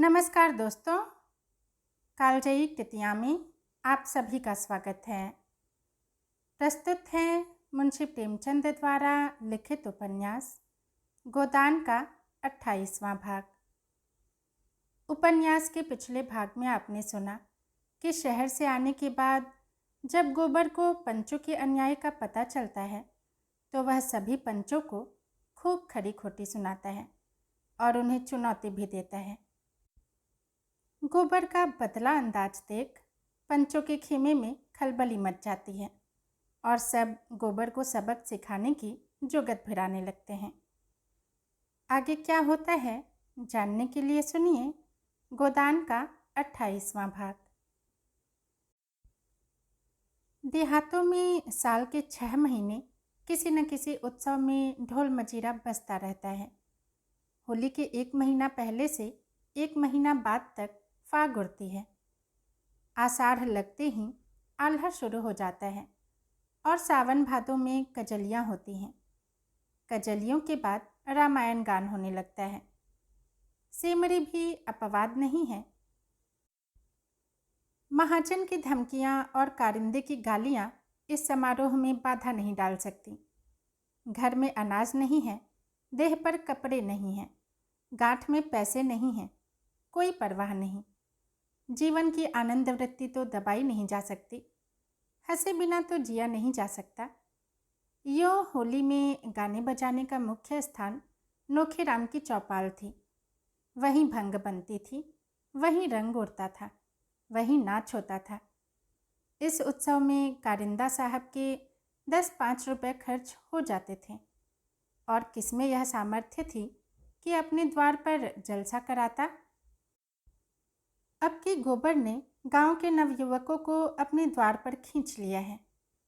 नमस्कार दोस्तों, कालजयी कृतियाँ में आप सभी का स्वागत है। प्रस्तुत है मुंशी प्रेमचंद द्वारा लिखित उपन्यास गोदान का 28वां भाग। उपन्यास के पिछले भाग में आपने सुना कि शहर से आने के बाद जब गोबर को पंचों के अन्याय का पता चलता है तो वह सभी पंचों को खूब खरी खोटी सुनाता है और उन्हें चुनौती भी देता है। गोबर का बदला अंदाज देख पंचों के खेमे में खलबली मच जाती है और सब गोबर को सबक सिखाने की जुगत भिड़ाने लगते हैं। आगे क्या होता है जानने के लिए सुनिए गोदान का 28वां भाग। देहातों में साल के 6 महीने किसी न किसी उत्सव में ढोल मजीरा बजता रहता है। होली के 1 महीना पहले से 1 महीना बाद तक फाग उड़ती है। आषाढ़ लगते ही आल्हा शुरू हो जाता है और सावन भादों में कजलियाँ होती हैं। कजलियों के बाद रामायण गान होने लगता है। सेमरी भी अपवाद नहीं है। महाजन की धमकियाँ और कारिंदे की गालियाँ इस समारोह में बाधा नहीं डाल सकती। घर में अनाज नहीं है, देह पर कपड़े नहीं हैं, गांठ में पैसे नहीं हैं, कोई परवाह नहीं। जीवन की आनंद वृत्ति तो दबाई नहीं जा सकती। हंसे बिना तो जिया नहीं जा सकता। यो होली में गाने बजाने का मुख्य स्थान नोखेराम की चौपाल थी। वहीं भंग बनती थी, वहीं रंग उड़ता था, वहीं नाच होता था। इस उत्सव में कारिंदा साहब के 10-5 रुपये खर्च हो जाते थे और किसमें यह सामर्थ्य थी कि अपने द्वार पर जलसा कराता। अब की गोबर ने गांव के नवयुवकों को अपने द्वार पर खींच लिया है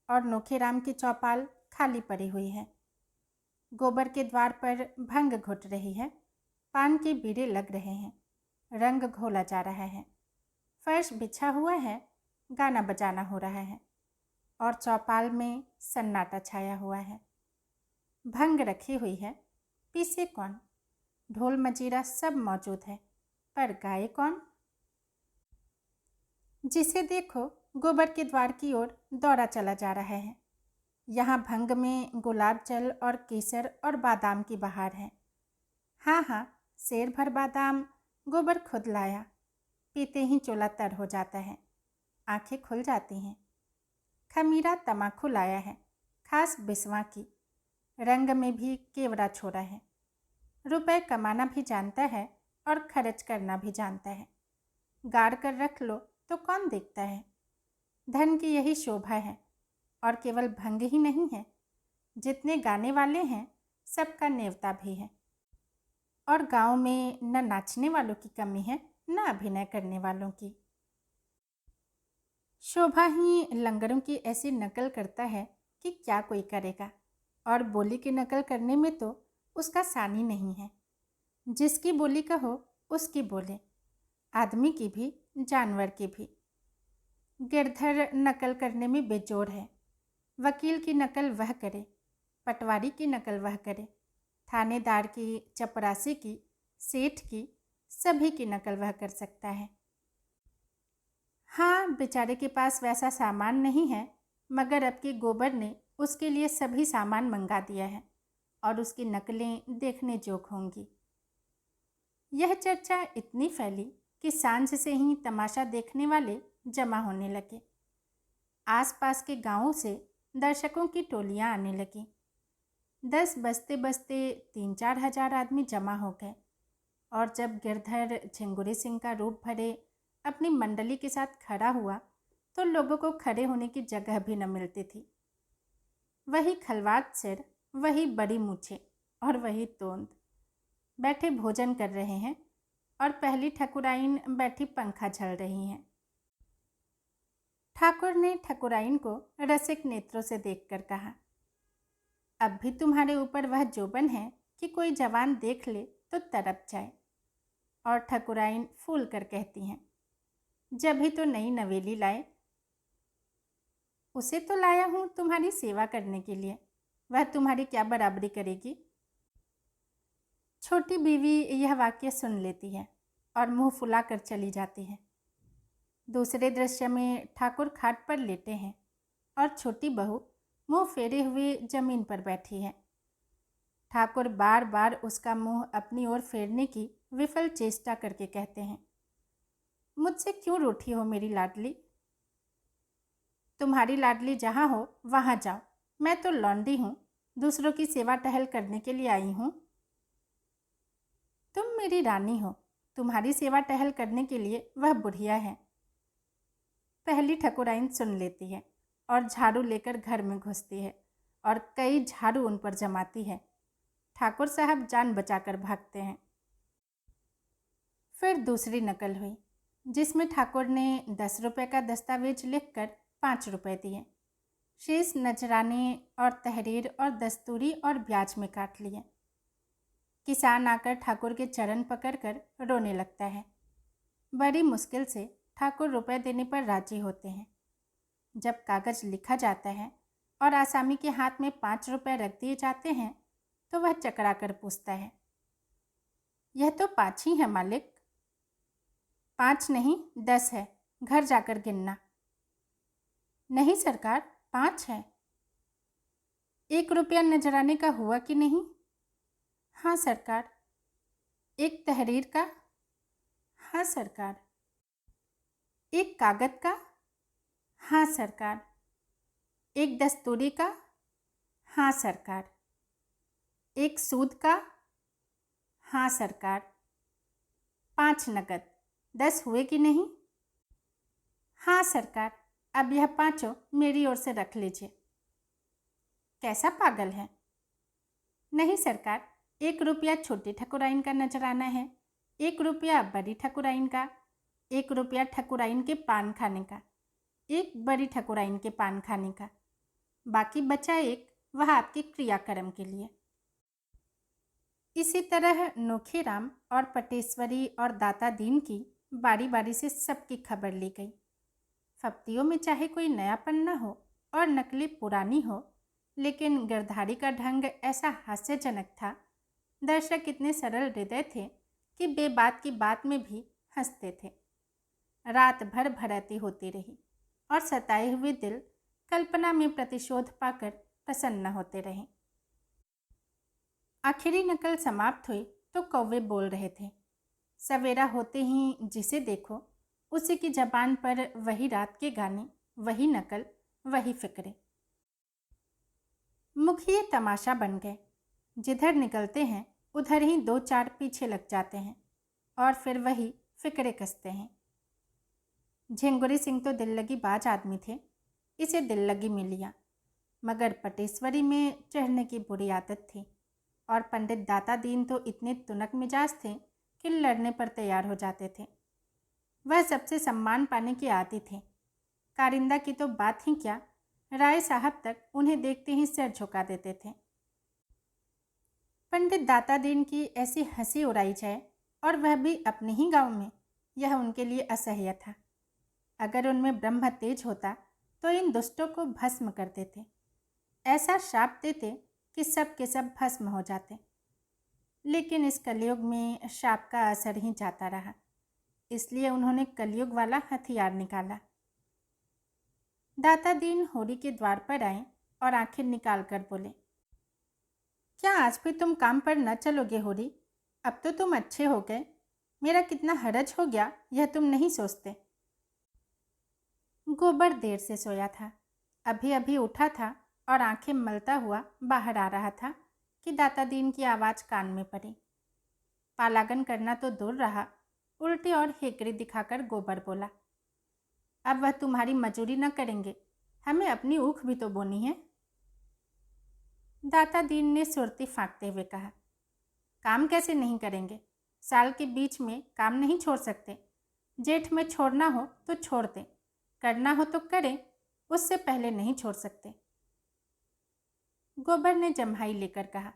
और नोखेराम की चौपाल खाली पड़ी हुई है। गोबर के द्वार पर भंग घुट रही है, पान के बीड़े लग रहे हैं, रंग घोला जा रहा है, फर्श बिछा हुआ है, गाना बजाना हो रहा है और चौपाल में सन्नाटा छाया हुआ है। भंग रखी हुई है, पीसे कौन? ढोल मजीरा सब मौजूद है, पर गाए कौन? जिसे देखो गोबर के द्वार की ओर दौड़ा चला जा रहा है। यहाँ भंग में गुलाब जल और केसर और बादाम की बहार है। हाँ, शेर भर बादाम गोबर खुद लाया। पीते ही चोला तर हो जाता है, आंखें खुल जाती हैं। खमीरा तमाकू लाया है, खास बिस्वा की, रंग में भी केवड़ा छोड़ा है। रुपए कमाना भी जानता है और खर्च करना भी जानता है। गाड़ कर रख लो तो कौन देखता है। धन की यही शोभा है और केवल भंग ही नहीं है, जितने गाने वाले हैं सबका नेवता भी है। और गांव में न नाचने वालों की कमी है न अभिनय करने वालों की। शोभा ही लंगड़ों की ऐसी नकल करता है कि क्या कोई करेगा। और बोली की नकल करने में तो उसका सानी नहीं है। जिसकी बोली कहो उसकी बोले, आदमी की भी जानवर की भी। गिरधर नकल करने में बेजोड़ है। वकील की नकल वह करे, पटवारी की नकल वह करे, थानेदार की, चपरासी की, सेठ की, सभी की नकल वह कर सकता है। हाँ, बेचारे के पास वैसा सामान नहीं है, मगर अब की गोबर ने उसके लिए सभी सामान मंगा दिया है और उसकी नकलें देखने जोग होंगी। यह चर्चा इतनी फैली कि सांझ से ही तमाशा देखने वाले जमा होने लगे। आसपास के गांवों से दर्शकों की टोलियां आने लगी। 10 बजते बजते 3-4 हजार आदमी जमा हो गए और जब गिरधर झिंगुरी सिंह का रूप भरे अपनी मंडली के साथ खड़ा हुआ तो लोगों को खड़े होने की जगह भी न मिलती थी। वही खलवात सिर, वही बड़ी मूछें और वही तोंद बैठे भोजन कर रहे हैं और पहली ठकुराइन बैठी पंखा झल रही हैं। ठाकुर ने ठकुराइन को रसिक नेत्रों से देखकर कहा, अब भी तुम्हारे ऊपर वह जोबन है कि कोई जवान देख ले तो तड़प जाए। और ठकुराइन फूल कर कहती हैं, जब ही तो नई नवेली लाए। उसे तो लाया हूँ तुम्हारी सेवा करने के लिए, वह तुम्हारी क्या बराबरी करेगी। छोटी बीवी यह वाक्य सुन लेती है और मुंह फुलाकर चली जाती है। दूसरे दृश्य में ठाकुर खाट पर लेटे हैं और छोटी बहू मुंह फेरे हुए जमीन पर बैठी है। ठाकुर बार बार उसका मुंह अपनी ओर फेरने की विफल चेष्टा करके कहते हैं, मुझसे क्यों रूठी हो मेरी लाडली? तुम्हारी लाडली जहाँ हो वहाँ जाओ, मैं तो लौंडी हूँ, दूसरों की सेवा टहल करने के लिए आई हूँ। तुम मेरी रानी हो, तुम्हारी सेवा टहल करने के लिए वह बुढ़िया है। पहली ठकुराइन सुन लेती है और झाड़ू लेकर घर में घुसती है और कई झाड़ू उन पर जमाती है। ठाकुर साहब जान बचाकर भागते हैं। फिर दूसरी नकल हुई, जिसमें ठाकुर ने 10 रुपये का दस्तावेज लिखकर 5 रुपये दिए। शेष नजराने और तहरीर और दस्तूरी और ब्याज में काट लिए। किसान आकर ठाकुर के चरण पकड़कर रोने लगता है। बड़ी मुश्किल से ठाकुर रुपए देने पर राजी होते हैं। जब कागज लिखा जाता है और आसामी के हाथ में 5 रुपये रख दिए जाते हैं तो वह चकरा कर पूछता है, यह तो 5 ही है मालिक। 5 नहीं 10 है, घर जाकर गिनना। नहीं सरकार, 5 है। 1 रुपया नजराने का हुआ कि नहीं? हाँ सरकार। 1 तहरीर का? हाँ सरकार। 1 कागज का? हाँ सरकार। 1 दस्तूरी का? हाँ सरकार। 1 सूद का? हाँ सरकार। 5 नकद, 10 हुए कि नहीं? हाँ सरकार, अब यह 5 मेरी ओर से रख लीजिए। कैसा पागल है? नहीं सरकार, 1 रुपया छोटी ठकुराइन का नजराना है, 1 रुपया बड़ी ठकुराइन का, 1 रुपया ठकुराइन के पान खाने का, 1 बड़ी ठकुराइन के पान खाने का, बाकी बचा 1 वह आपके क्रियाक्रम के लिए। इसी तरह नोखेराम और पटेश्वरी और दाता दीन की बारी बारी से सबकी खबर ली गई। फप्तियों में चाहे कोई नयापन न हो और नकली पुरानी हो, लेकिन गिरधारी का ढंग ऐसा हास्यजनक था। दर्शक इतने सरल हृदय थे कि बेबात की बात में भी हंसते थे। रात भर भरती होती रही और सताए हुए दिल कल्पना में प्रतिशोध पाकर प्रसन्न होते रहे। आखिरी नकल समाप्त हुई तो कौवे बोल रहे थे। सवेरा होते ही जिसे देखो उसी की जबान पर वही रात के गाने, वही नकल, वही फिक्रे। मुखिए तमाशा बन गए। जिधर निकलते हैं उधर ही 2-4 पीछे लग जाते हैं और फिर वही फिक्रे कसते हैं। झिंगुरी सिंह तो दिल लगी बाज आदमी थे, इसे दिल लगी मिल लिया, मगर पटेश्वरी में चढ़ने की बुरी आदत थी और पंडित दाता दीन तो इतने तुनक मिजाज थे कि लड़ने पर तैयार हो जाते थे। वह सबसे सम्मान पाने के आदी थे। कारिंदा की तो बात ही क्या, राय साहब तक उन्हें देखते ही सिर झुका देते थे। पंडित दाता दीन की ऐसी हंसी उड़ाई जाए और वह भी अपने ही गांव में, यह उनके लिए असह्य था। अगर उनमें ब्रह्म तेज होता तो इन दुष्टों को भस्म कर देते, ऐसा शाप देते कि सब के सब भस्म हो जाते। लेकिन इस कलयुग में शाप का असर ही जाता रहा, इसलिए उन्होंने कलयुग वाला हथियार निकाला। दाता दीन होरी के द्वार पर आए और आंखें निकाल कर बोले, क्या आज भी तुम काम पर न चलोगे होरी? अब तो तुम अच्छे हो गए, मेरा कितना हरज हो गया यह तुम नहीं सोचते। गोबर देर से सोया था, अभी अभी उठा था और आंखें मलता हुआ बाहर आ रहा था कि दाता दीन की आवाज़ कान में पड़ी। पालागन करना तो दूर रहा, उल्टी और हेकड़ी दिखाकर गोबर बोला, अब वह तुम्हारी मजूरी न करेंगे, हमें अपनी ऊख भी तो बोनी है। दाता दीन ने सुरती फाँकते हुए कहा, काम कैसे नहीं करेंगे? साल के बीच में काम नहीं छोड़ सकते। जेठ में छोड़ना हो तो छोड़ दें, करना हो तो करें, उससे पहले नहीं छोड़ सकते। गोबर ने जम्हाई लेकर कहा,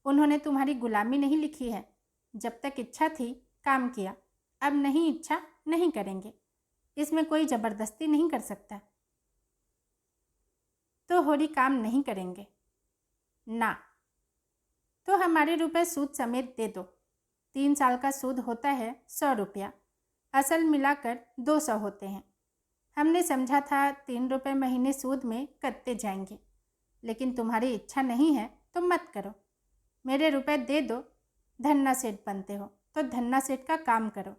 उन्होंने तुम्हारी गुलामी नहीं लिखी है। जब तक इच्छा थी काम किया, अब नहीं इच्छा नहीं करेंगे, इसमें कोई ज़बरदस्ती नहीं कर सकता। तो होरी काम नहीं करेंगे ना? तो हमारे रुपए सूद समेत दे दो। 3 साल का सूद होता है 100 रुपया, असल मिलाकर 200 होते हैं। हमने समझा था 3 रुपये महीने सूद में कटते जाएंगे, लेकिन तुम्हारी इच्छा नहीं है तो मत करो। मेरे रुपए दे दो। धन्ना सेठ बनते हो तो धन्ना सेठ का काम करो।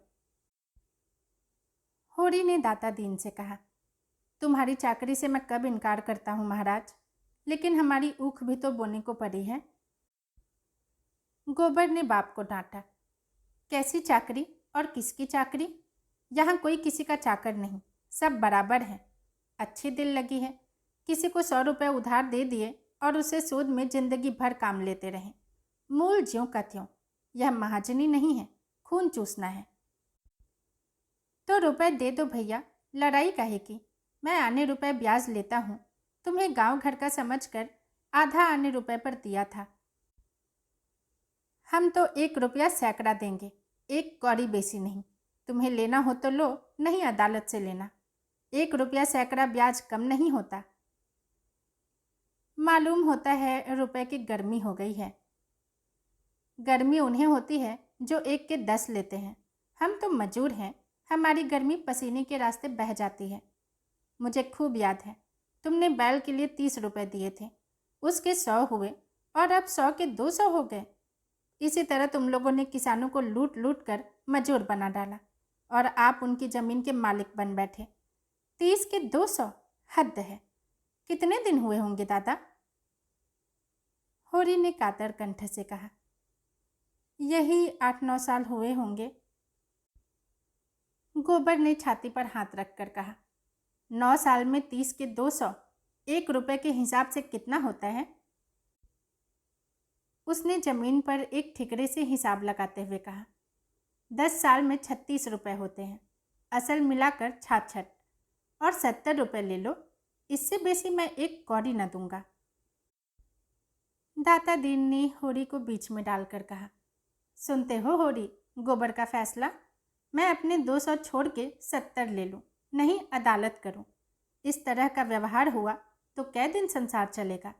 होरी ने दाता दीन से कहा, तुम्हारी चाकरी से मैं कब इनकार करता हूँ महाराज, लेकिन हमारी ऊख भी तो बोने को पड़ी है। गोबर ने बाप को डांटा, कैसी चाकरी और किसकी चाकरी? यहाँ कोई किसी का चाकर नहीं, सब बराबर है। अच्छी दिल लगी है, किसी को 100 रुपये उधार दे दिए और उसे सूद में जिंदगी भर काम लेते रहे। मूल ज्यों का त्यों। यह महाजनी नहीं है, खून चूसना है। तो रुपए दे दो भैया, लड़ाई काहे की? मैं आने रुपए ब्याज लेता हूँ। तुम्हें गांव घर का समझकर आधा आने रुपए पर दिया था। हम तो 1 रुपया सैकड़ा देंगे, 1 कौड़ी बेसी नहीं। तुम्हें लेना हो तो लो, नहीं अदालत से लेना। 1 रुपया सैकड़ा ब्याज कम नहीं होता। मालूम होता है रुपए की गर्मी हो गई है। गर्मी उन्हें होती है जो 1 के 10 लेते हैं। हम तो मजूर हैं, हमारी गर्मी पसीने के रास्ते बह जाती है। मुझे खूब याद है, तुमने बैल के लिए 30 रुपये दिए थे, उसके 100 हुए और अब 100 के 200 हो गए। इसी तरह तुम लोगों ने किसानों को लूट लूट कर मजूर बना डाला और आप उनकी ज़मीन के मालिक बन बैठे। 30 के 200, हद है। कितने दिन हुए होंगे दादा? होरी ने कातर कंठ से कहा, यही 8-9 साल हुए होंगे। गोबर ने छाती पर हाथ रखकर कहा, 9 साल में 30 के 200, 1 रुपये के हिसाब से कितना होता है? उसने जमीन पर एक ठिकरे से हिसाब लगाते हुए कहा, 10 साल में 36 रुपये होते हैं, असल मिलाकर 66, और 70 रुपये ले लो। इससे बेसी मैं 1 कौड़ी न दूंगा। दाता दीन ने होरी को बीच में डालकर कहा, सुनते हो होरी, गोबर का फैसला? मैं अपने 200 छोड़ के 70 ले लूँ, नहीं अदालत करूँ। इस तरह का व्यवहार हुआ तो कै दिन संसार चलेगा?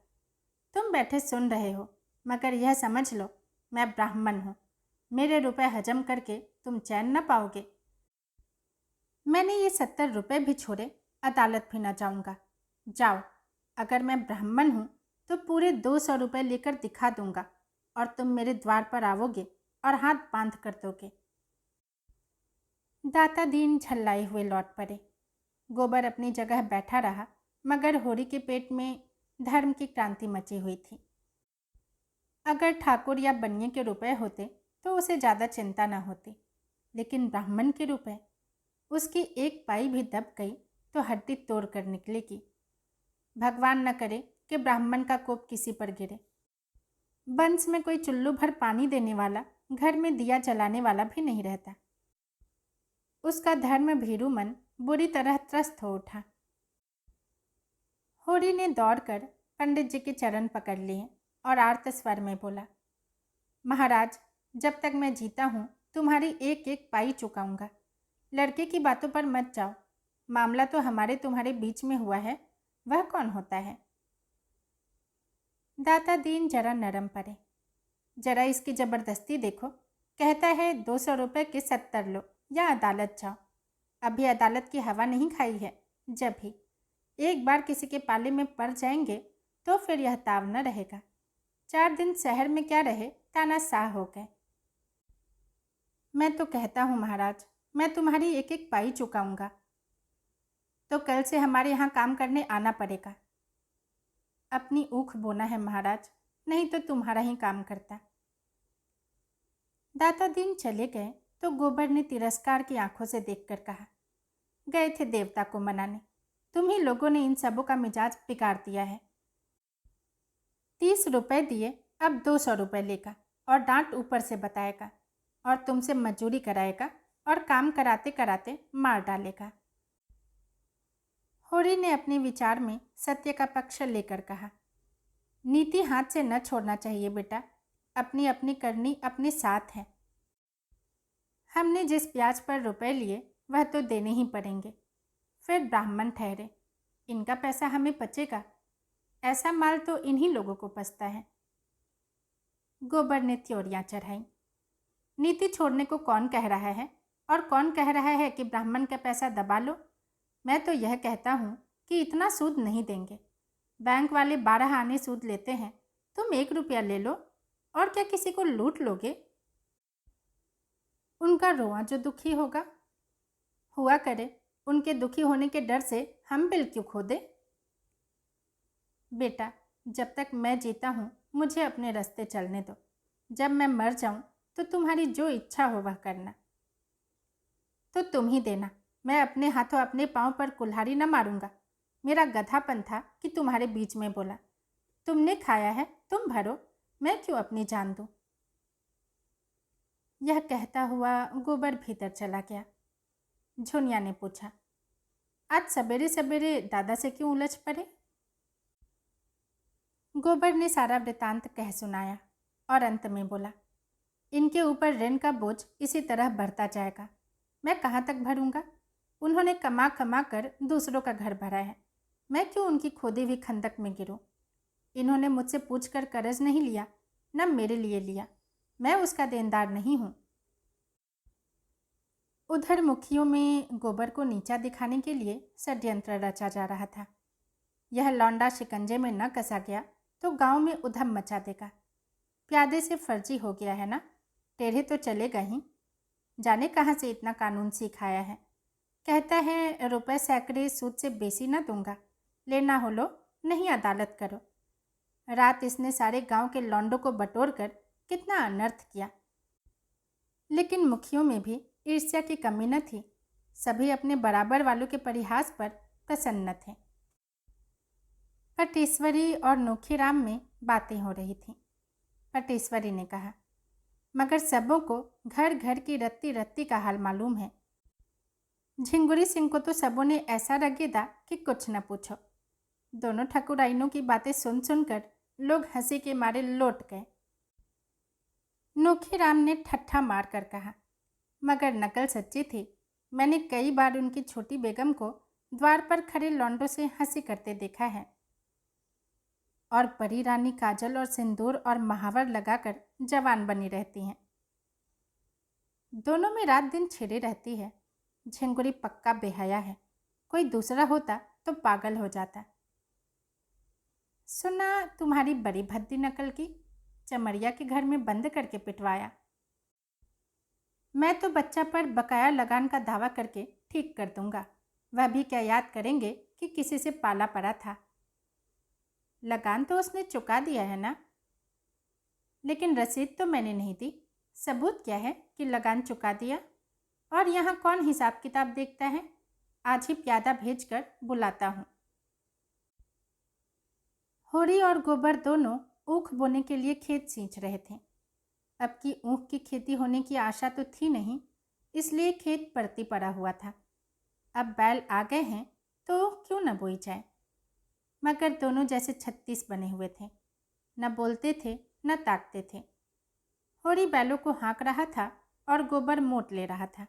तुम बैठे सुन रहे हो, मगर यह समझ लो मैं ब्राह्मण हूँ। मेरे रुपए हजम करके तुम चैन न पाओगे। मैंने ये 70 रुपये भी छोड़े, अदालत भी न जाऊँगा। जाओ, अगर मैं ब्राह्मण हूँ तो पूरे 200 रुपये लेकर दिखा दूँगा और तुम मेरे द्वार पर आओगे और हाथ बांध कर दोगे। दाता दीन झल्लाए हुए लौट पड़े। गोबर अपनी जगह बैठा रहा, मगर होरी के पेट में धर्म की क्रांति मची हुई थी। अगर ठाकुर या बनिए के रुपए होते तो उसे ज़्यादा चिंता न होती, लेकिन ब्राह्मण के रुपए, उसकी 1 पाई भी दब गई तो हड्डी तोड़ कर निकलेगी। भगवान न करे कि ब्राह्मण का कोप किसी पर गिरे। बंस में कोई चुल्लू भर पानी देने वाला, घर में दिया जलाने वाला भी नहीं रहता। उसका धर्म भीरू मन बुरी तरह त्रस्त हो उठा। होरी ने दौड़कर पंडित जी के चरण पकड़ लिए और आर्त स्वर में बोला, महाराज, जब तक मैं जीता हूँ तुम्हारी 1-1 पाई चुकाऊंगा। लड़के की बातों पर मत जाओ। मामला तो हमारे तुम्हारे बीच में हुआ है, वह कौन होता है? दाता दीन जरा नरम पड़े। जरा इसकी ज़बरदस्ती देखो, कहता है 200 रुपये के 70 लो या अदालत जाओ। अभी अदालत की हवा नहीं खाई है। जब भी एक बार किसी के पाले में पड़ जाएंगे तो फिर यह ताव न रहेगा। 4 दिन शहर में क्या रहे, तानाशाह हो गए। मैं तो कहता हूँ महाराज, मैं तुम्हारी 1-1 पाई चुकाऊंगा। तो कल से हमारे यहाँ काम करने आना पड़ेगा। अपनी ऊख बोना है महाराज, नहीं तो तुम्हारा ही काम करता। दाता दीन चले गए तो गोबर ने तिरस्कार की आंखों से देखकर कहा, गए थे देवता को मनाने, तुम ही लोगों ने इन सबों का मिजाज बिगाड़ दिया है। 30 रुपये दिए, अब 200 रुपये लेगा और डांट ऊपर से बताएगा और तुमसे मजूरी कराएगा और काम कराते कराते मार डालेगा। होरी ने अपने विचार में सत्य का पक्ष लेकर कहा, नीति हाथ से न छोड़ना चाहिए बेटा, अपनी अपनी करनी अपने साथ है। हमने जिस ब्याज पर रुपए लिए वह तो देने ही पड़ेंगे, फिर ब्राह्मण ठहरे, इनका पैसा हमें बचेगा। ऐसा माल तो इन्हीं लोगों को पचता है। गोबर ने त्योरियां चढ़ाई। नीति छोड़ने को कौन कह रहा है और कौन कह रहा है कि ब्राह्मण का पैसा दबा लो। मैं तो यह कहता हूँ कि इतना सूद नहीं देंगे। बैंक वाले 12 आने सूद लेते हैं, तुम 1 रुपया ले लो और क्या किसी को लूट लोगे? उनका रोआ जो दुखी होगा। हुआ करे, उनके दुखी होने के डर से हम बिल क्यों खो दे? बेटा, जब तक मैं जीता हूँ मुझे अपने रास्ते चलने दो। जब मैं मर जाऊँ तो तुम्हारी जो इच्छा हो वह करना। तो तुम ही देना, मैं अपने हाथों अपने पाँव पर कुल्हाड़ी न मारूंगा। मेरा गधापन था कि तुम्हारे बीच में बोला। तुमने खाया है, तुम भरो, मैं क्यों अपनी जान दूं? यह कहता हुआ गोबर भीतर चला गया। झुनिया ने पूछा, आज सवेरे सवेरे दादा से क्यों उलझ पड़े? गोबर ने सारा वृतांत कह सुनाया और अंत में बोला, इनके ऊपर ऋण का बोझ इसी तरह बढ़ता जाएगा। मैं कहाँ तक भरूंगा? उन्होंने कमा कमा कर दूसरों का घर भरा है, मैं क्यों उनकी खोदी हुई खंदक में गिरूं? इन्होंने मुझसे पूछकर कर्ज नहीं लिया, न मेरे लिए लिया। मैं उसका देनदार नहीं हूँ। उधर मुखियों में गोबर को नीचा दिखाने के लिए षड्यंत्र रचा जा रहा था। यह लौंडा शिकंजे में न कसा गया तो गांव में उधम मचा देगा। प्यादे से फर्जी हो गया है ना, टेढ़े तो चलेगा ही। जाने कहाँ से इतना कानून सिखाया है। कहता है रुपए सैकड़े सूद से बेसी न दूंगा, लेना हो लो, नहीं अदालत करो। रात इसने सारे गांव के लौंडों को बटोर कर कितना अनर्थ किया। लेकिन मुखियों में भी ईर्ष्या की कमी न थी। सभी अपने बराबर वालों के परिहास पर प्रसन्न थे। पटेश्वरी और नोखीराम में बातें हो रही थीं। पटेश्वरी ने कहा, मगर सबों को घर घर की रत्ती रत्ती का हाल मालूम है। झिंगुरी सिंह को तो सबों ने ऐसा रगेदा कि कुछ न पूछो। दोनों ठकुराइनों की बातें सुन सुनकर लोग हंसी के मारे लौट गए। नोखीराम ने ठट्ठा मार कर कहा, मगर नकल सच्ची थी। मैंने कई बार उनकी छोटी बेगम को द्वार पर खड़े लौंडों से हंसी करते देखा है। और परी रानी काजल और सिंदूर और महावर लगाकर जवान बनी रहती हैं। दोनों में रात दिन छिड़ी रहती है। झिंगुरी पक्का बेहया है, कोई दूसरा होता तो पागल हो जाता। सुना तुम्हारी बड़ी भद्दी नकल की, चमड़िया के घर में बंद करके पिटवाया। मैं तो बच्चा पर बकाया लगान का दावा करके ठीक कर दूंगा। वह भी क्या याद करेंगे कि किसी से पाला पड़ा था। लगान तो उसने चुका दिया है ना? लेकिन रसीद तो मैंने नहीं दी। सबूत क्या है कि लगान चुका दिया? और यहाँ कौन हिसाब किताब देखता है? आज ही प्यादा भेजकर बुलाता हूँ। होरी और गोबर दोनों ऊख बोने के लिए खेत सींच रहे थे। अब की ऊख की खेती होने की आशा तो थी नहीं, इसलिए खेत पड़ती पड़ा हुआ था। अब बैल आ गए हैं तो क्यों न बोई जाए। मगर दोनों जैसे 36 बने हुए थे, न बोलते थे न ताकते थे। होरी बैलों को हाँक रहा था और गोबर मोट ले रहा था।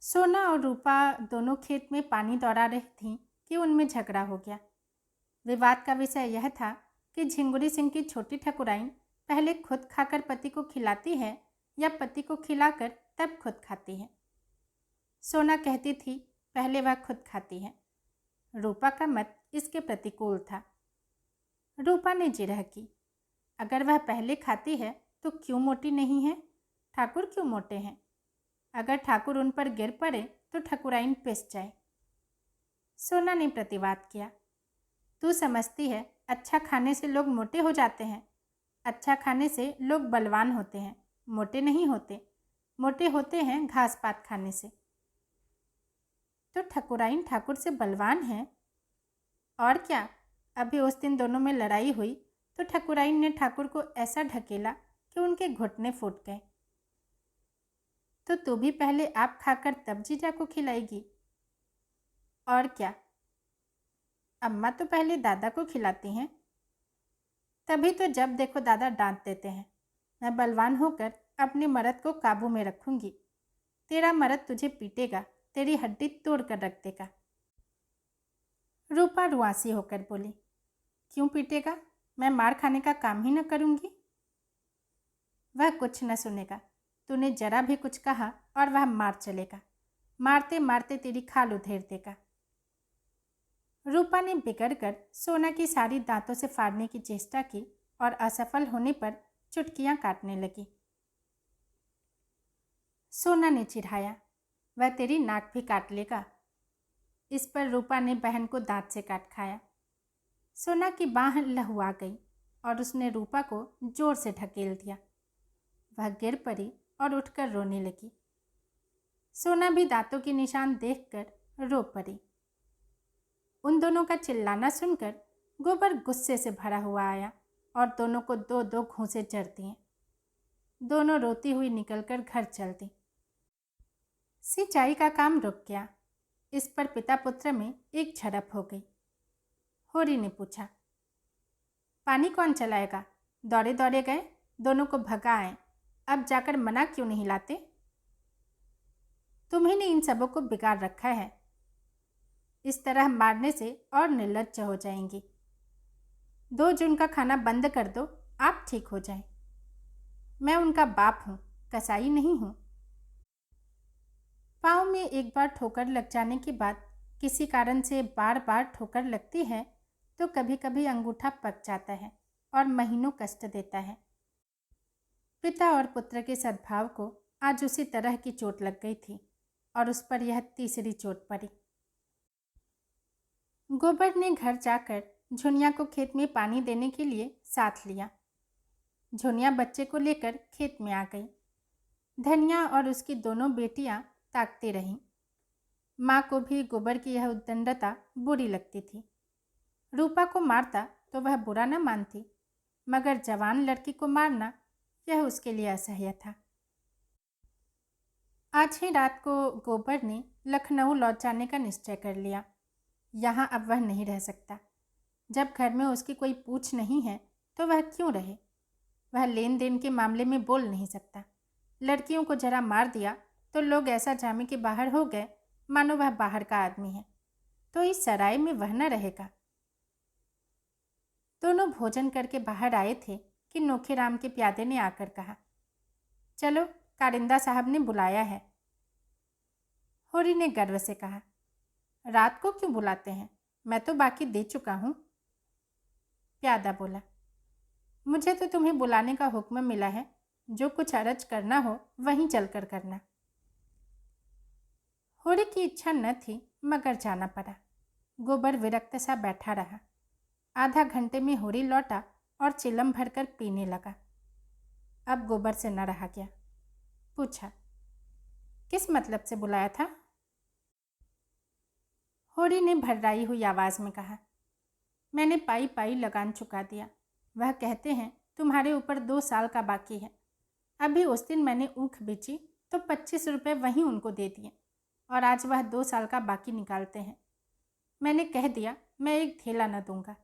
सोना और रूपा दोनों खेत में पानी दौड़ा रही थीं कि उनमें झगड़ा हो गया। विवाद का विषय यह था कि झिंगुरी सिंह की छोटी ठकुराइन पहले खुद खाकर पति को खिलाती है या पति को खिलाकर तब खुद खाती है। सोना कहती थी पहले वह खुद खाती है। रूपा का मत इसके प्रतिकूल था। रूपा ने जिरह की, अगर वह पहले खाती है तो क्यों मोटी नहीं है? ठाकुर क्यों मोटे हैं? अगर ठाकुर उन पर गिर पड़े तो ठकुराइन पिस जाए। सोना ने प्रतिवाद किया, तू समझती है अच्छा खाने से लोग मोटे हो जाते हैं? अच्छा खाने से लोग बलवान होते हैं, मोटे नहीं होते। मोटे होते हैं घास पात खाने से। तो ठकुराइन ठाकुर से बलवान है? और क्या, अभी उस दिन दोनों में लड़ाई हुई तो ठकुराइन ने ठाकुर को ऐसा ढकेला कि उनके घुटने फूट गए। तो तू भी पहले आप खाकर तब जीजा को खिलाएगी? और क्या, अम्मा तो पहले दादा को खिलाती हैं। तभी तो जब देखो दादा डांट देते हैं। मैं बलवान होकर अपने मर्द को काबू में रखूंगी। तेरा मर्द तुझे पीटेगा, तेरी हड्डी तोड़ कर रख देगा। रूपा रुआसी होकर बोली, क्यों पीटेगा? मैं मार खाने का काम ही न करूंगी। वह कुछ न सुनेगा। तूने जरा भी कुछ कहा और वह मार चलेगा। मारते मारते तेरी खाल उधेड़ देगा। रूपा ने बिगड़कर सोना की साड़ी दांतों से फाड़ने की चेष्टा की और असफल होने पर चुटकियां काटने लगी। सोना ने चिढ़ाया, वह तेरी नाक भी काट लेगा। इस पर रूपा ने बहन को दांत से काट खाया। सोना की बांह लहुआ गई और उसने रूपा को जोर से ढकेल दिया। वह गिर पड़ी और उठकर रोने लगी। सोना भी दांतों के निशान देखकर रो पड़ी। उन दोनों का चिल्लाना सुनकर गोबर गुस्से से भरा हुआ आया और दोनों को दो दो घूंसे जड़ दिए। दोनों रोती हुई निकलकर घर चल दी। सिंचाई का काम रुक गया। इस पर पिता पुत्र में एक झड़प हो गई। होरी ने पूछा, पानी कौन चलाएगा? दौड़े दौड़े गए, दोनों को भगाए, अब जाकर मना क्यों नहीं लाते? तुम्ही ने इन सबों को बिगाड़ रखा है। इस तरह मारने से और निर्लज्ज हो जाएंगी। 2 जून का खाना बंद कर दो, आप ठीक हो जाएं। मैं उनका बाप हूँ, कसाई नहीं हूँ। पाँव में एक बार ठोकर लग जाने के बाद किसी कारण से बार बार ठोकर लगती है तो कभी कभी अंगूठा पक जाता है और महीनों कष्ट देता है। पिता और पुत्र के सद्भाव को आज उसी तरह की चोट लग गई थी और उस पर यह तीसरी चोट पड़ी। गोबर ने घर जाकर झुनिया को खेत में पानी देने के लिए साथ लिया। झुनिया बच्चे को लेकर खेत में आ गई। धनिया और उसकी दोनों बेटियां ताकती रहीं। माँ को भी गोबर की यह उद्दंडता बुरी लगती थी। रूपा को मारता तो वह बुरा न मानती, मगर जवान लड़की को मारना यह उसके लिए असह्य था। आज ही रात को गोबर ने लखनऊ लौट जाने का निश्चय कर लिया। यहाँ अब वह नहीं रह सकता। जब घर में उसकी कोई पूछ नहीं है तो वह क्यों रहे? वह लेन देन के मामले में बोल नहीं सकता। लड़कियों को जरा मार दिया तो लोग ऐसा जामे के बाहर हो गए मानो वह बाहर का आदमी है। तो इस सराय में वह न रहेगा। दोनों भोजन करके बाहर आए थे कि नोखेराम के प्यादे ने आकर कहा, चलो, कारिंदा साहब ने बुलाया है। होरी ने गर्व से कहा, रात को क्यों बुलाते हैं? मैं तो बाकी दे चुका हूँ। प्यादा बोला, मुझे तो तुम्हें बुलाने का हुक्म मिला है। जो कुछ अरज करना हो वहीं चलकर करना। होरी की इच्छा न थी मगर जाना पड़ा। गोबर विरक्त सा बैठा रहा। आधा घंटे में होरी लौटा और चिलम भरकर पीने लगा। अब गोबर से न रहा गया। पूछा, किस मतलब से बुलाया था? होरी ने भर्राई हुई आवाज़ में कहा, मैंने पाई पाई लगान चुका दिया। वह कहते हैं तुम्हारे ऊपर 2 साल का बाकी है। अभी उस दिन मैंने ऊख बेची तो 25 रुपये वहीं उनको दे दिए और आज वह 2 साल का बाकी निकालते हैं। मैंने कह दिया मैं एक थैला न दूंगा।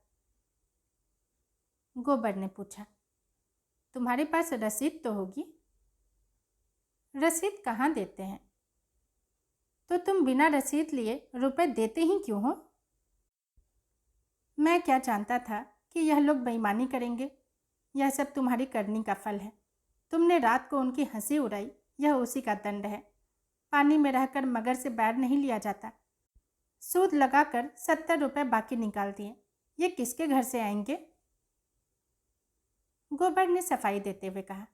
गोबर ने पूछा, तुम्हारे पास रसीद तो होगी? रसीद कहाँ देते हैं? तो तुम बिना रसीद लिए रुपए देते ही क्यों हो? मैं क्या जानता था कि यह लोग बेईमानी करेंगे। यह सब तुम्हारी करनी का फल है। तुमने रात को उनकी हंसी उड़ाई, यह उसी का दंड है। पानी में रहकर मगर से बैर नहीं लिया जाता। सूद लगाकर 70 रुपये बाकी निकाल दिए। ये किसके घर से आएंगे? गोबर ने सफाई देते हुए कहा,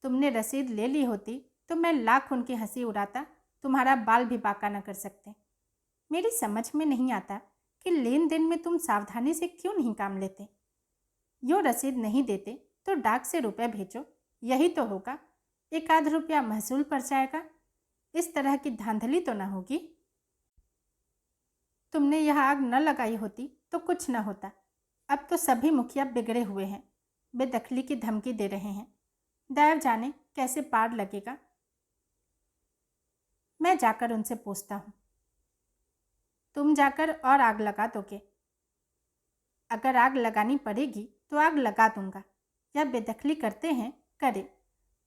तुमने रसीद ले ली होती तो मैं लाख उनकी हंसी उड़ाता, तुम्हारा बाल भी बाका न कर सकते। मेरी समझ में नहीं आता कि लेन देन में तुम सावधानी से क्यों नहीं काम लेते। यो रसीद नहीं देते तो डाक से रुपए भेजो, यही तो होगा। 1 आध रुपया महसूल पड़ जाएगा। इस तरह की धांधली तो न होगी। तुमने यह आग न लगाई होती तो कुछ न होता। अब तो सभी मुखिया बिगड़े हुए हैं, बेदखली की धमकी दे रहे हैं। दैव जाने कैसे पार लगेगा। मैं जाकर उनसे पूछता हूँ। तुम जाकर और आग लगा दोगे? अगर आग लगानी पड़ेगी तो आग लगा दूंगा। या बेदखली करते हैं, करे।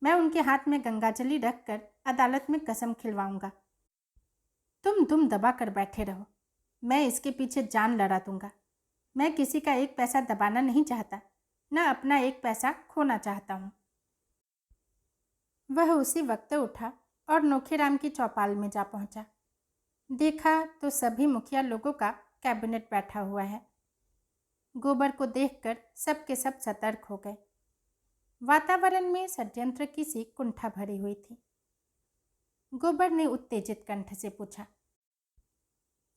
मैं उनके हाथ में गंगाजली रखकर अदालत में कसम खिलवाऊंगा। तुम दुम दबा कर बैठे रहो, मैं इसके पीछे जान लड़ा दूंगा। मैं किसी का 1 पैसा दबाना नहीं चाहता, न अपना 1 पैसा खोना चाहता हूँ। वह उसी वक्त उठा और नोखीराम की चौपाल में जा पहुंचा। देखा तो सभी मुखिया लोगों का कैबिनेट बैठा हुआ है। गोबर को देखकर सब के सब सतर्क हो गए। वातावरण में षड्यंत्र की सी कुंठा भरी हुई थी। गोबर ने उत्तेजित कंठ से पूछा,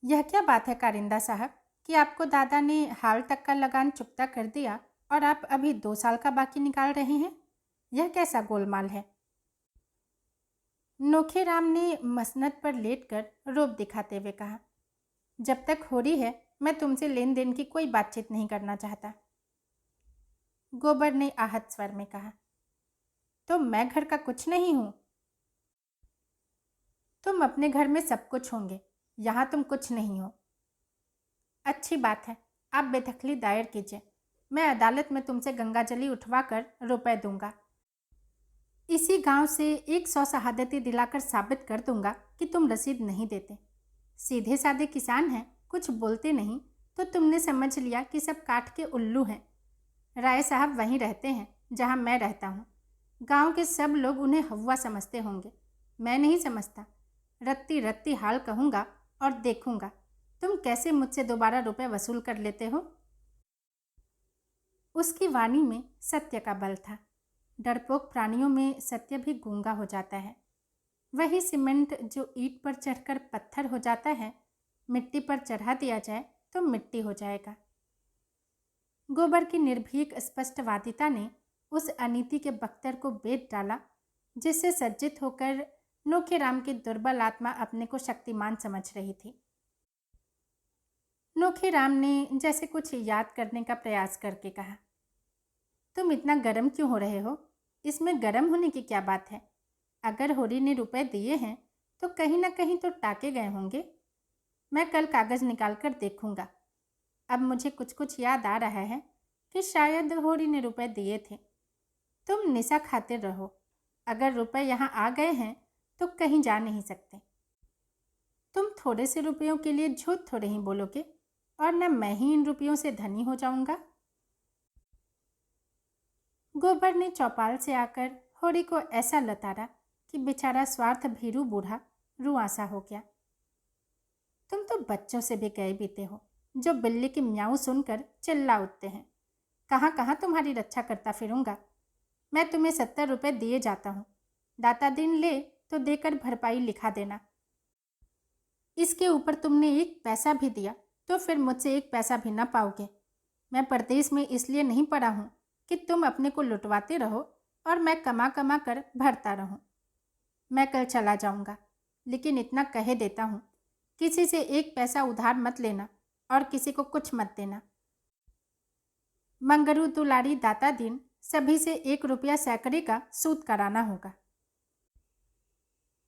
यह क्या बात है कारिंदा साहब कि आपको दादा ने हाल तक का लगान चुकता कर दिया और आप अभी 2 साल का बाकी निकाल रहे हैं? यह कैसा गोलमाल है? नोखीराम ने मसनद पर लेटकर रोब दिखाते हुए कहा, जब तक हो रही है मैं तुमसे लेन देन की कोई बातचीत नहीं करना चाहता। गोबर ने आहत स्वर में कहा, तो मैं घर का कुछ नहीं हूं? तुम अपने घर में सब कुछ होंगे, यहां तुम कुछ नहीं हो। अच्छी बात है, आप बेदखली दायर कीजिए। मैं अदालत में तुमसे गंगाजली उठवा कर रुपए दूंगा। इसी गांव से 100 शहादती दिलाकर साबित कर दूंगा कि तुम रसीद नहीं देते। सीधे साधे किसान हैं, कुछ बोलते नहीं, तो तुमने समझ लिया कि सब काठ के उल्लू हैं। राय साहब वहीं रहते हैं जहां मैं रहता हूं। गांव के सब लोग उन्हें हव्वा समझते होंगे, मैं नहीं समझता। रत्ती रत्ती हाल कहूँगा और देखूंगा तुम कैसे मुझसे दोबारा रुपए वसूल कर लेते हो। उसकी वाणी में सत्य का बल था। डरपोक प्राणियों में सत्य भी गूंगा हो जाता है। वही सीमेंट जो ईंट पर चढ़कर पत्थर हो जाता है, मिट्टी पर चढ़ा दिया जाए तो मिट्टी हो जाएगा। गोबर की निर्भीक स्पष्टवादिता ने उस अनीति के बख्तर को बेच डाला, जिससे सज्जित होकर नोखीराम की दुर्बल आत्मा अपने को शक्तिमान समझ रही थी। नोखीराम ने जैसे कुछ याद करने का प्रयास करके कहा, तुम इतना गर्म क्यों हो रहे हो? इसमें गर्म होने की क्या बात है? अगर होरी ने रुपए दिए हैं तो कहीं ना कहीं तो टाके गए होंगे। मैं कल कागज निकाल कर देखूंगा। अब मुझे कुछ कुछ याद आ रहा है कि शायद होरी ने रुपए दिए थे। तुम निशा खाते रहो, अगर रुपए यहाँ आ गए हैं तो कहीं जा नहीं सकते। तुम थोड़े से रुपयों के लिए झूठ थोड़े ही बोलोगे, और न मैं ही इन रुपयों से धनी हो जाऊंगा। गोबर ने चौपाल से आकर होरी को ऐसा लताड़ा कि बेचारा स्वार्थ भीरू बूढ़ा रुआसा हो गया। तुम तो बच्चों से भी गए बीते हो, जो बिल्ली की म्याऊं सुनकर चिल्ला उठते हैं। कहाँ कहाँ तुम्हारी रक्षा करता फिरूंगा। मैं तुम्हें 70 रुपये दिए जाता हूँ। दाता दिन ले तो देकर भरपाई लिखा देना। इसके ऊपर तुमने 1 पैसा भी दिया तो फिर मुझसे 1 पैसा भी न पाओगे। मैं परदेश में इसलिए नहीं पड़ा हूँ कि तुम अपने को लुटवाते रहो और मैं कमा कमा कर भरता रहूँ। मैं कल चला जाऊँगा, लेकिन इतना कह देता हूँ, किसी से 1 पैसा उधार मत लेना और किसी को कुछ मत देना। मंगरू दुलारी दाता दिन सभी से 1 रुपया सैकड़े का सूद कराना होगा।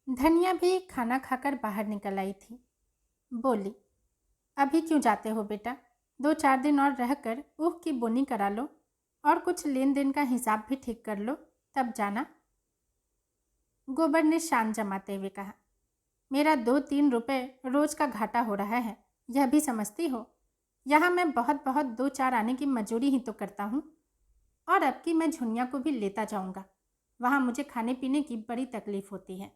धनिया भी खाना खाकर बाहर निकल आई थी। बोली, अभी क्यों जाते हो बेटा? 2-4 दिन और रहकर ऊख की बोनी करा लो और कुछ लेन देन का हिसाब भी ठीक कर लो, तब जाना। गोबर ने शान जमाते हुए कहा, मेरा 2-3 रुपए रोज का घाटा हो रहा है, यह भी समझती हो। यहाँ मैं बहुत बहुत 2-4 आने की मजूरी ही तो करता हूँ, और अब की मैं झुनिया को भी लेता जाऊँगा। वहाँ मुझे खाने पीने की बड़ी तकलीफ होती है।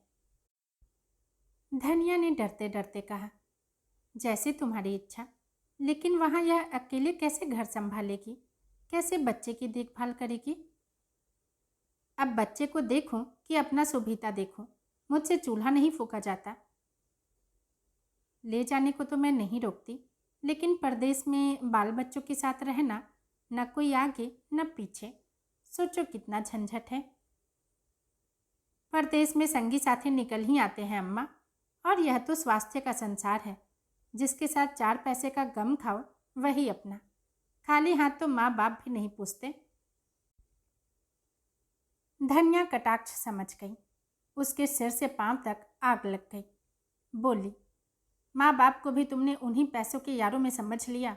धनिया ने डरते डरते कहा, जैसे तुम्हारी इच्छा, लेकिन वहाँ यह अकेले कैसे घर संभालेगी, कैसे बच्चे की देखभाल करेगी? अब बच्चे को देखूं कि अपना सुभीता देखूं, मुझसे चूल्हा नहीं फूका जाता। ले जाने को तो मैं नहीं रोकती, लेकिन परदेश में बाल बच्चों के साथ रहना, न कोई आगे न पीछे, सोचो कितना झंझट है। परदेश में संगी साथी निकल ही आते हैं अम्मा, और यह तो स्वास्थ्य का संसार है। जिसके साथ 4 पैसे का गम खाओ वही अपना। खाली हाथ तो माँ बाप भी नहीं पूछते। धनिया कटाक्ष समझ गई। उसके सिर से पांव तक आग लग गई। बोली, माँ बाप को भी तुमने उन्हीं पैसों के यारों में समझ लिया।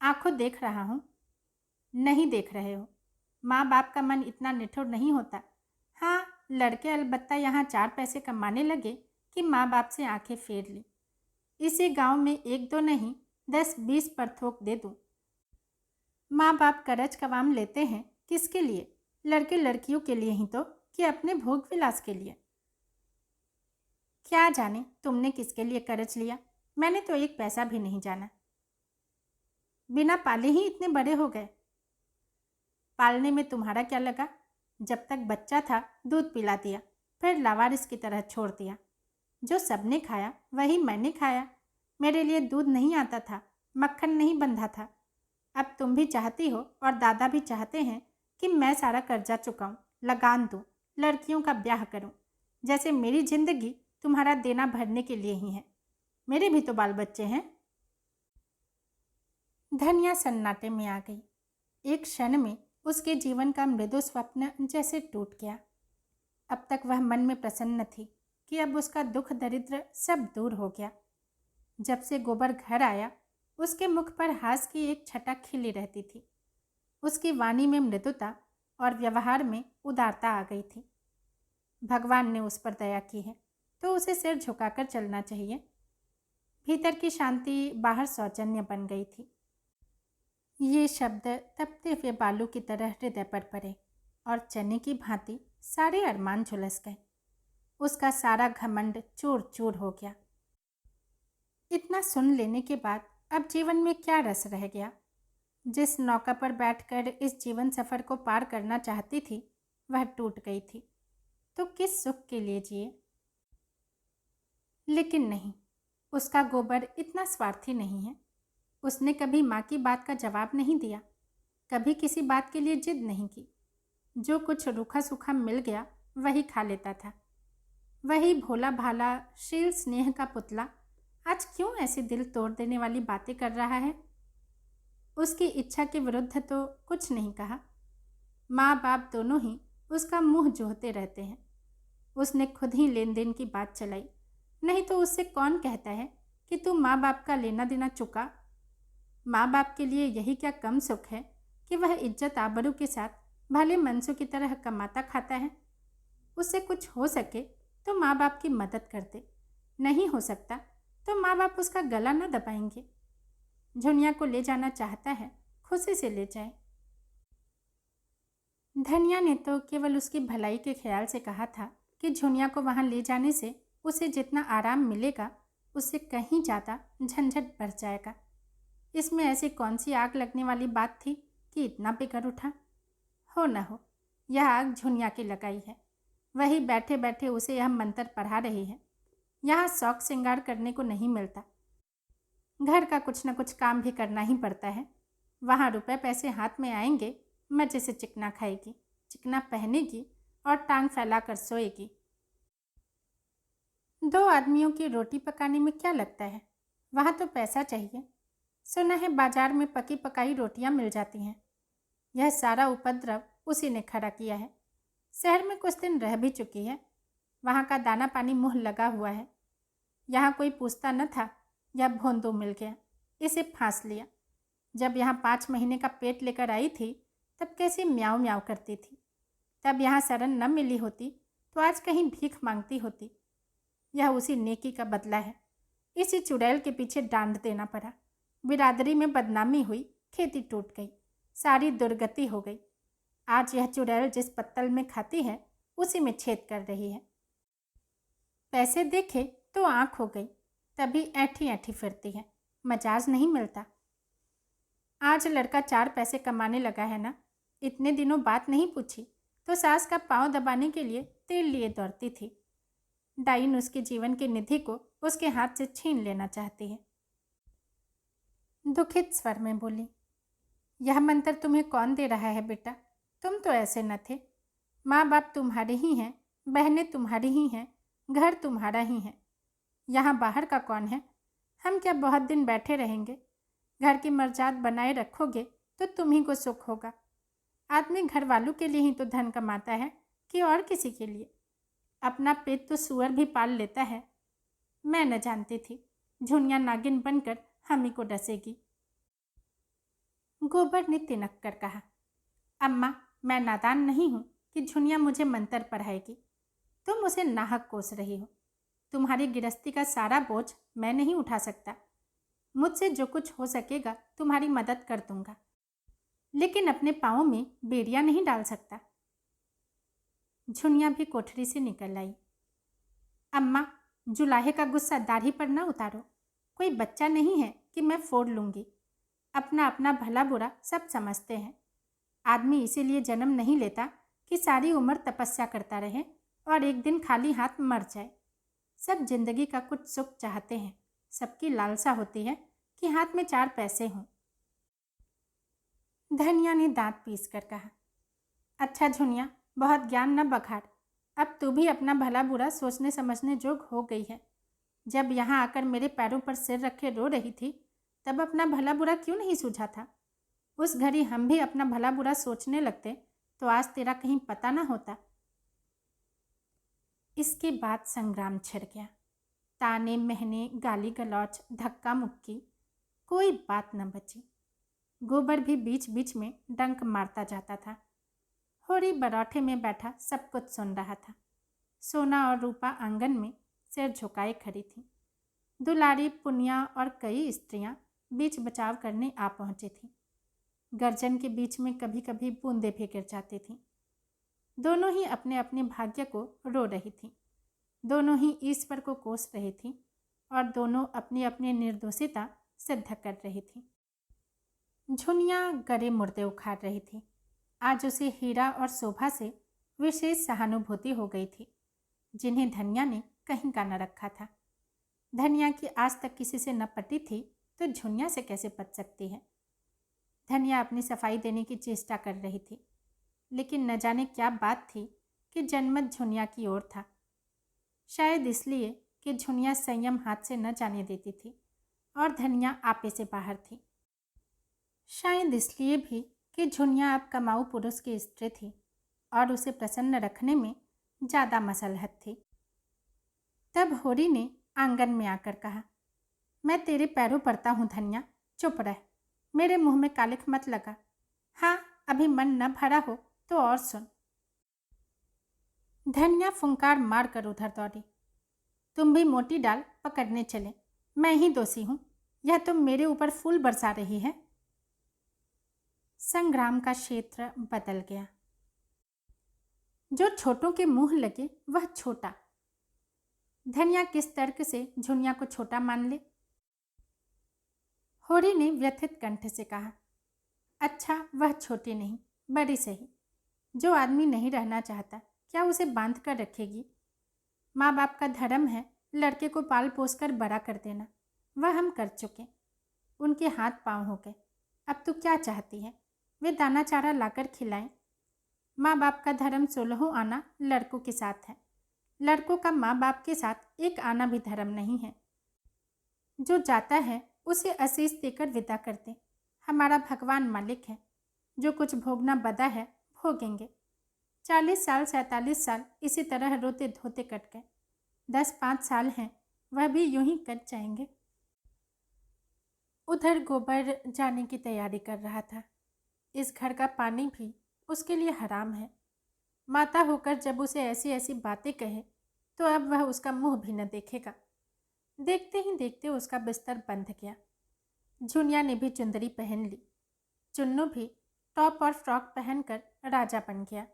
आंखों देख रहा हूँ। नहीं देख रहे हो। माँ बाप का मन इतना निठुर नहीं होता। हाँ, लड़के अलबत्ता यहाँ 4 पैसे कमाने लगे कि माँ बाप से आंखें फेर ली। इसी गांव में 1-2 नहीं 10-20 पर थोक दे दूँ। माँ बाप करज कवाम लेते हैं किसके लिए? लड़के लड़कियों के लिए ही तो। कि अपने भोग विलास के लिए? क्या जाने तुमने किसके लिए कर्ज लिया, मैंने तो एक पैसा भी नहीं जाना। बिना पाले ही इतने बड़े हो गए। पालने में तुम्हारा क्या लगा? जब तक बच्चा था दूध पिला दिया, फिर लावारिस की तरह छोड़ दिया। जो सबने खाया वही मैंने खाया। मेरे लिए दूध नहीं आता था, मक्खन नहीं बंधा था। अब तुम भी चाहती हो और दादा भी चाहते हैं कि मैं सारा कर्जा चुकाऊं, लगान दूं, लड़कियों का ब्याह करूं, जैसे मेरी जिंदगी तुम्हारा देना भरने के लिए ही है। मेरे भी तो बाल बच्चे हैं। धनिया सन्नाटे में आ गई। एक क्षण में उसके जीवन का मृदु स्वप्न जैसे टूट गया। अब तक वह मन में प्रसन्न थी कि अब उसका दुख दरिद्र सब दूर हो गया। जब से गोबर घर आया, उसके मुख पर हास्य की एक छटा खिली रहती थी। उसकी वाणी में मृदुता और व्यवहार में उदारता आ गई थी। भगवान ने उस पर दया की है तो उसे सिर झुकाकर चलना चाहिए। भीतर की शांति बाहर सौजन्य बन गई थी। ये शब्द तपते हुए बालू की तरह हृदय पर पड़े और चने की भांति सारे अरमान झुलस गए। उसका सारा घमंड चूर चूर हो गया। इतना सुन लेने के बाद अब जीवन में क्या रस रह गया? जिस नौका पर बैठकर इस जीवन सफर को पार करना चाहती थी वह टूट गई थी, तो किस सुख के लिए जिए? लेकिन नहीं, उसका गोबर इतना स्वार्थी नहीं है। उसने कभी माँ की बात का जवाब नहीं दिया, कभी किसी बात के लिए जिद नहीं की। जो कुछ रूखा सूखा मिल गया वही खा लेता था। वही भोला भाला शील स्नेह का पुतला आज क्यों ऐसी दिल तोड़ देने वाली बातें कर रहा है? उसकी इच्छा के विरुद्ध तो कुछ नहीं कहा। माँ बाप दोनों ही उसका मुंह जोहते रहते हैं। उसने खुद ही लेन देन की बात चलाई, नहीं तो उससे कौन कहता है कि तू माँ बाप का लेना देना चुका। माँ बाप के लिए यही क्या कम सुख है कि वह इज्जत आबरू के साथ भले मनसों की तरह कमाता खाता है। उससे कुछ हो सके तो माँ बाप की मदद करते, नहीं हो सकता तो माँ बाप उसका गला न दबाएंगे। झुनिया को ले जाना चाहता है, खुशी से ले जाए। धनिया ने तो केवल उसकी भलाई के ख्याल से कहा था कि झुनिया को वहाँ ले जाने से उसे जितना आराम मिलेगा उससे कहीं ज़्यादा झंझट बढ़ जाएगा। इसमें ऐसी कौन सी आग लगने वाली बात थी कि इतना बिगड़ उठा? हो न हो, यह आग झुनिया की लगाई है। वही बैठे बैठे उसे यह मंत्र पढ़ा रही है। यहाँ शौक श्रृंगार करने को नहीं मिलता, घर का कुछ न कुछ काम भी करना ही पड़ता है। वहाँ रुपए पैसे हाथ में आएंगे, मजे से चिकना खाएगी, चिकना पहनेगी और टांग फैलाकर सोएगी। 2 आदमियों की रोटी पकाने में क्या लगता है? वहाँ तो पैसा चाहिए। सुना है बाजार में पकी पकाई रोटियां मिल जाती हैं। यह सारा उपद्रव उसी ने खड़ा किया है। शहर में कुछ दिन रह भी चुकी है। वहाँ का दाना पानी मुँह लगा हुआ है। यहाँ कोई पूछता न था। यह भोंदू मिल गया, इसे फांस लिया। जब यहाँ 5 महीने का पेट लेकर आई थी तब कैसे म्याऊं म्याऊं करती थी। तब यहाँ शरण न मिली होती तो आज कहीं भीख मांगती होती। यह उसी नेकी का बदला है। इसी चुड़ैल के पीछे डांड देना पड़ा। बिरादरी में बदनामी हुई, खेती टूट गई, सारी दुर्गति हो गई। आज यह चुड़ैल जिस पत्तल में खाती है उसी में छेद कर रही है। पैसे देखे तो आँख हो गई, तभी ऐठी ऐठी फिरती है, मजाज नहीं मिलता। आज लड़का 4 पैसे कमाने लगा है ना, इतने दिनों बात नहीं पूछी तो सास का पांव दबाने के लिए तेल लिए दौड़ती थी। डाइन उसके जीवन की निधि को उसके हाथ से छीन लेना चाहती है। दुखित स्वर में बोली, यह मंत्र तुम्हें कौन दे रहा है बेटा? तुम तो ऐसे न थे। माँ बाप तुम्हारे ही हैं, बहनें तुम्हारी ही हैं, घर तुम्हारा ही है। यहाँ बाहर का कौन है? हम क्या बहुत दिन बैठे रहेंगे? घर की मर्यादा बनाए रखोगे तो तुम ही को सुख होगा। आदमी घर वालों के लिए ही तो धन कमाता है कि और किसी के लिए? अपना पेट तो सुअर भी पाल लेता है। मैं न जानती थी झुनिया नागिन बनकर हम ही को डसेगी। गोबर ने तिनक कर कहा, अम्मा, मैं नादान नहीं हूँ कि झुनिया मुझे मंत्र पढ़ाएगी। तुम उसे नाहक कोस रही हो। तुम्हारी गिरस्ती का सारा बोझ मैं नहीं उठा सकता। मुझसे जो कुछ हो सकेगा तुम्हारी मदद कर दूंगा, लेकिन अपने पाँव में बेड़ियाँ नहीं डाल सकता। झुनिया भी कोठरी से निकल आई। अम्मा, जुलाहे का गुस्सा दाढ़ी पर ना उतारो। कोई बच्चा नहीं है कि मैं फोड़ लूँगी। अपना अपना भला बुरा सब समझते हैं। आदमी इसीलिए जन्म नहीं लेता कि सारी उम्र तपस्या करता रहे और एक दिन खाली हाथ मर जाए। सब जिंदगी का कुछ सुख चाहते हैं। सबकी लालसा होती है कि हाथ में 4 पैसे हों। धनिया ने दांत पीस कर कहा, अच्छा झुनिया, बहुत ज्ञान न बखाड़। अब तू भी अपना भला बुरा सोचने समझने जोग हो गई है। जब यहाँ आकर मेरे पैरों पर सिर रखे रो रही थी, तब अपना भला बुरा क्यों नहीं सूझा था? उस घड़ी हम भी अपना भला बुरा सोचने लगते तो आज तेरा कहीं पता ना होता। इसके बाद संग्राम छिड़ गया। ताने महने, गाली गलौच, धक्का मुक्की, कोई बात न बची। गोबर भी बीच बीच में डंक मारता जाता था। होरी बरौठे में बैठा सब कुछ सुन रहा था। सोना और रूपा आंगन में सिर झुकाए खड़ी थी। दुलारी, पुनिया और कई स्त्रियां बीच बचाव करने आ पहुंची थीं। गर्जन के बीच में कभी कभी बूंदें भी गिर जाती थीं। दोनों ही अपने अपने भाग्य को रो रही थीं। दोनों ही ईश्वर को कोस रही थीं और दोनों अपनी अपनी निर्दोषिता सिद्ध कर रही थीं। झुनिया गरे मुर्दे उखाड़ रही थी। आज उसे हीरा और शोभा से विशेष सहानुभूति हो गई थी, जिन्हें धनिया ने कहीं का न रखा था। धनिया की आज तक किसी से न पटी थी तो झुनिया से कैसे पट सकती है? धनिया अपनी सफाई देने की चेष्टा कर रही थी, लेकिन न जाने क्या बात थी कि जनमत झुनिया की ओर था। शायद इसलिए कि झुनिया संयम हाथ से न जाने देती थी और धनिया आपे से बाहर थी। शायद इसलिए भी कि झुनिया अब कमाऊ पुरुष की स्त्री थी और उसे प्रसन्न रखने में ज़्यादा मसलहत थी। तब होरी ने आंगन में आकर कहा, मैं तेरे पैरों पड़ता हूँ धनिया, चुप रह, मेरे मुंह में कालिख मत लगा। हाँ, अभी मन न भरा हो तो और सुन। धनिया फुंकार मार कर उधर दौड़ी। तुम भी मोटी डाल पकड़ने चले, मैं ही दोषी हूँ, यह तुम मेरे ऊपर फूल बरसा रही है। संग्राम का क्षेत्र बदल गया। जो छोटों के मुंह लगे वह छोटा। धनिया किस तर्क से झुनिया को छोटा मान ले? होरी ने व्यथित कंठ से कहा, अच्छा, वह छोटी नहीं, बड़ी सही। जो आदमी नहीं रहना चाहता क्या उसे बांध कर रखेगी? माँ बाप का धर्म है लड़के को पाल पोस कर बड़ा कर देना। वह हम कर चुके, उनके हाथ पांव हो गए। अब तू क्या चाहती है? वे दाना चारा लाकर खिलाएं। माँ बाप का धर्म 16 आना लड़कों के साथ है। लड़कों का माँ बाप के साथ एक आना भी धर्म नहीं है। जो जाता है उसे आशीष देकर विदा कर दे। हमारा भगवान मालिक है, जो कुछ भोगना बदा है भोगेंगे। 40 साल 47 साल इसी तरह रोते धोते कट गए। 10-5 साल हैं, वह भी यूं ही कट जाएंगे। उधर गोबर जाने की तैयारी कर रहा था। इस घर का पानी भी उसके लिए हराम है। माता होकर जब उसे ऐसी ऐसी बातें कहे तो अब वह उसका मुंह भी न देखेगा। देखते ही देखते उसका बिस्तर बंध गया। झुनिया ने भी चुंदरी पहन ली। चुन्नू भी टॉप और फ्रॉक पहनकर राजा बन गया।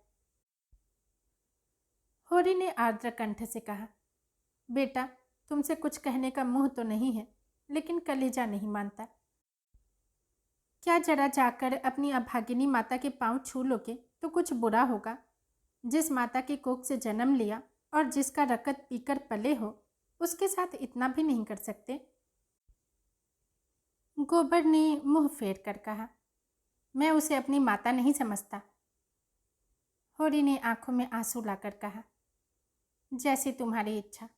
होरी ने आर्द्र कंठ से कहा, बेटा, तुमसे कुछ कहने का मुंह तो नहीं है, लेकिन कलेजा नहीं मानता। क्या जरा जाकर अपनी अभागिनी माता के पांव छू लोगे तो कुछ बुरा होगा? जिस माता की कोख से जन्म लिया और जिसका रकत पीकर पले हो, उसके साथ इतना भी नहीं कर सकते? गोबर ने मुंह फेर कर कहा, मैं उसे अपनी माता नहीं समझता। होरी ने आंखों में आंसू लाकर कहा, जैसी तुम्हारी इच्छा,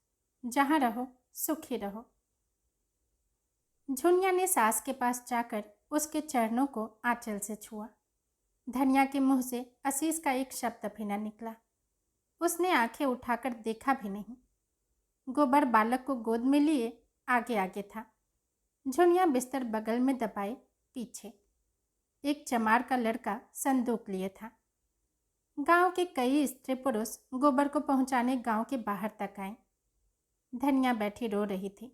जहाँ रहो सुखी रहो। झुनिया ने सास के पास जाकर उसके चरणों को आंचल से छुआ। धनिया के मुंह से आशीष का एक शब्द भी न निकला। उसने आंखें उठाकर देखा भी नहीं। गोबर बालक को गोद में लिए आगे आगे था। झुनिया बिस्तर बगल में दबाए पीछे। एक चमार का लड़का संदूक लिए था। गांव के कई स्त्री पुरुष गोबर को पहुंचाने गांव के बाहर तक आए। धनिया बैठी रो रही थी,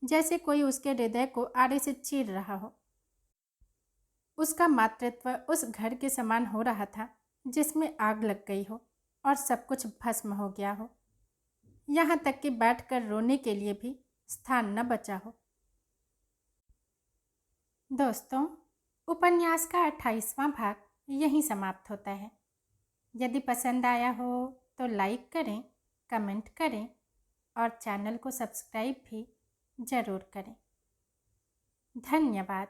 जैसे कोई उसके हृदय को आड़े से चीर रहा हो। उसका मातृत्व उस घर के समान हो रहा था जिसमें आग लग गई हो। और सब कुछ भस्म हो गया हो, यहाँ तक कि बैठकर रोने के लिए भी स्थान न बचा हो। दोस्तों, उपन्यास का 28वां भाग यहीं समाप्त होता है। यदि पसंद आया हो तो लाइक करें, कमेंट करें और चैनल को सब्सक्राइब भी ज़रूर करें। धन्यवाद।